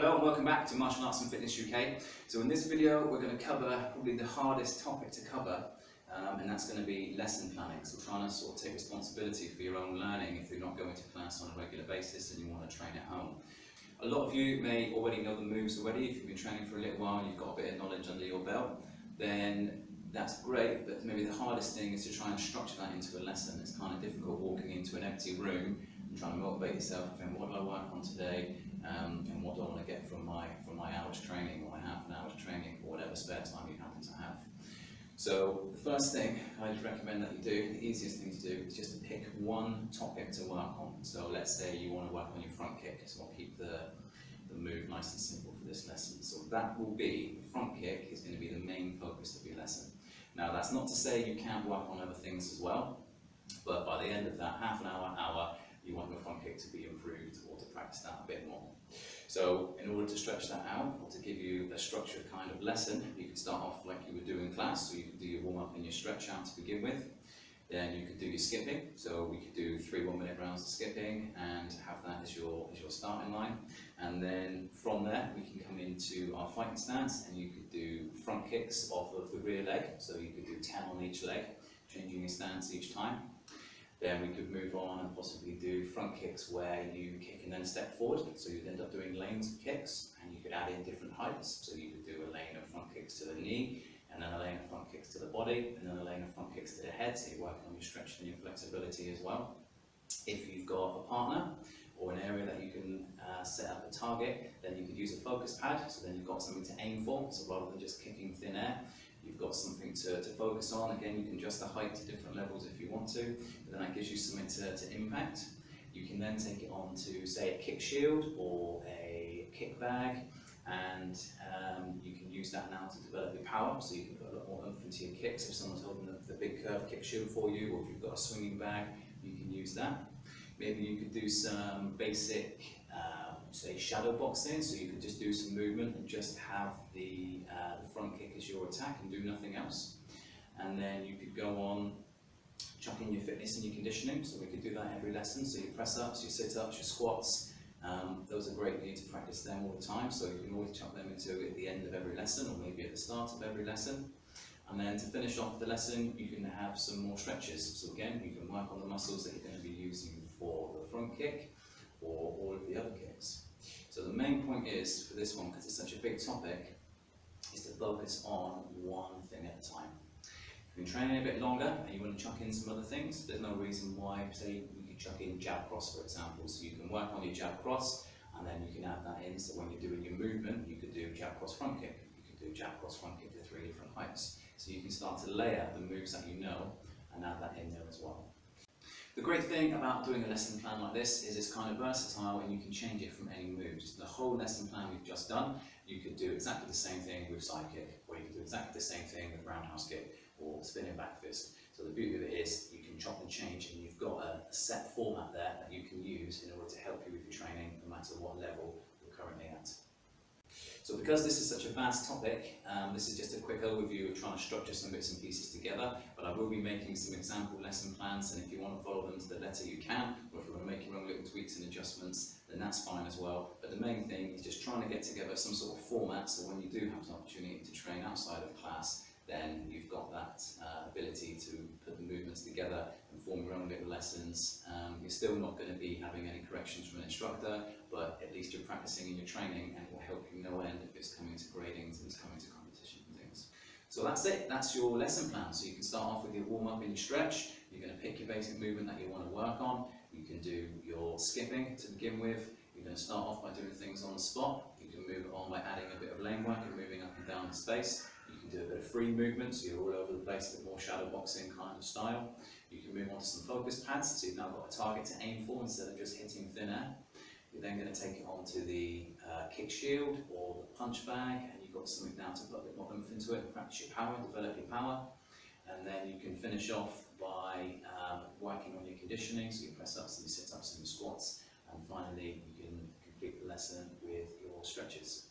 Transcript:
Hello and welcome back to Martial Arts and Fitness UK. So in this video we're going to cover probably the hardest topic to cover, and that's going to be lesson planning. So trying to sort of take responsibility for your own learning if you're not going to class on a regular basis and you want to train at home. A lot of you may already know the moves already. If you've been training for a little while and you've got a bit of knowledge under your belt, then that's great, but maybe the hardest thing is to try and structure that into a lesson. It's kind of difficult walking into an empty room and trying to motivate yourself and think, what do I work on today? And what do I want to get from my hour's training, or my half an hour's training, or whatever spare time you happen to have. So the first thing I'd recommend that you do, the easiest thing to do, is just to pick one topic to work on. So let's say you want to work on your front kick, so I'll keep the move nice and simple for this lesson. So that will be, the front kick is going to be the main focus of your lesson. Now that's not to say you can't work on other things as well, but by the end of that half an hour, you want your front kick to be improved or to practice that a bit more. So in order to stretch that out, or to give you a structured kind of lesson, you could start off like you would do in class. So you could do your warm up and your stretch out to begin with. Then you could do your skipping. So we could do 3 1-minute rounds of skipping and have that as your starting line. And then from there we can come into our fighting stance, and you could do front kicks off of the rear leg. So you could do 10 on each leg, changing your stance each time. Then we could move on and possibly do front kicks where you kick and then step forward. So you'd end up doing lanes of kicks, and you could add in different heights. So you could do a lane of front kicks to the knee, and then a lane of front kicks to the body, and then a lane of front kicks to the head. So you're working on your stretch and your flexibility as well. If you've got a partner or an area that you can set up a target, then you could use a focus pad. So then you've got something to aim for. So rather than just kicking thin air, you've got something to focus on. Again, you can adjust the height to different levels if you want to, but then that gives you something to impact. You can then take it on to, say, a Kickshield or a kick bag, and you can use that now to develop your power. So you can put a lot more oomph into your kicks. If someone's holding the big curved Kickshield for you, or if you've got a swinging bag, you can use that. Maybe you could do some basic, say, shadow boxing, so you could just do some movement and just have the front kick as your attack and do nothing else. And then you could go on chucking your fitness and your conditioning, so we could do that every lesson. So your press ups, your sit ups, your squats, those are great for you to practice them all the time, so you can always chuck them into at the end of every lesson, or maybe at the start of every lesson. And then to finish off the lesson, you can have some more stretches. So again, you can work on the muscles that you're going to be using for the front kick or all of the other kicks. So the main point is, for this one, because it's such a big topic, is to focus on one thing at a time. If you've been training a bit longer and you want to chuck in some other things, there's no reason why, say, we could chuck in jab cross, for example. So you can work on your jab cross, and then you can add that in. So when you're doing your movement, you could do jab cross front kick. You could do jab cross front kick to 3 different heights. So you can start to layer the moves that you know and add that in there as well. The great thing about doing a lesson plan like this is it's kind of versatile, and you can change it from any moves. The whole lesson plan we've just done, you could do exactly the same thing with side kick, or you could do exactly the same thing with roundhouse kick or spinning back fist. So the beauty of it is you can chop and change, and you've got a set format there that you can use in order to help you with your training, no matter what level you're currently at. So because this is such a vast topic, this is just a quick overview of trying to structure some bits and pieces together, but I will be making some example lesson plans, and if you want to follow them to the letter you can, or if you want to make your own little tweaks and adjustments, then that's fine as well. But the main thing is just trying to get together some sort of format, so when you do have an opportunity to train outside of class, then you've got that ability to put the movements together and form your own little lessons. You're still not going to be having any corrections from an instructor, but at least you're practicing in your training, and it will help you no end if it's coming to gradings and it's coming to competition and things. So that's it, that's your lesson plan. So you can start off with your warm up and your stretch. You're going to pick your basic movement that you want to work on. You can do your skipping to begin with. You're going to start off by doing things on the spot. You can move it on by adding a bit of lane work and moving up and down the space. You can do a bit of free movement, so you're all over the place, a bit more shadow boxing kind of style. You can move on to some focus pads, so you've now got a target to aim for instead of just hitting thin air. You're then going to take it on to the Kickshield or the punch bag, and you've got something now to put a bit more oomph into it, practice your power, develop your power. And then you can finish off by working on your conditioning, so your press ups and your sit ups and your squats. And finally, you can complete the lesson with your stretches.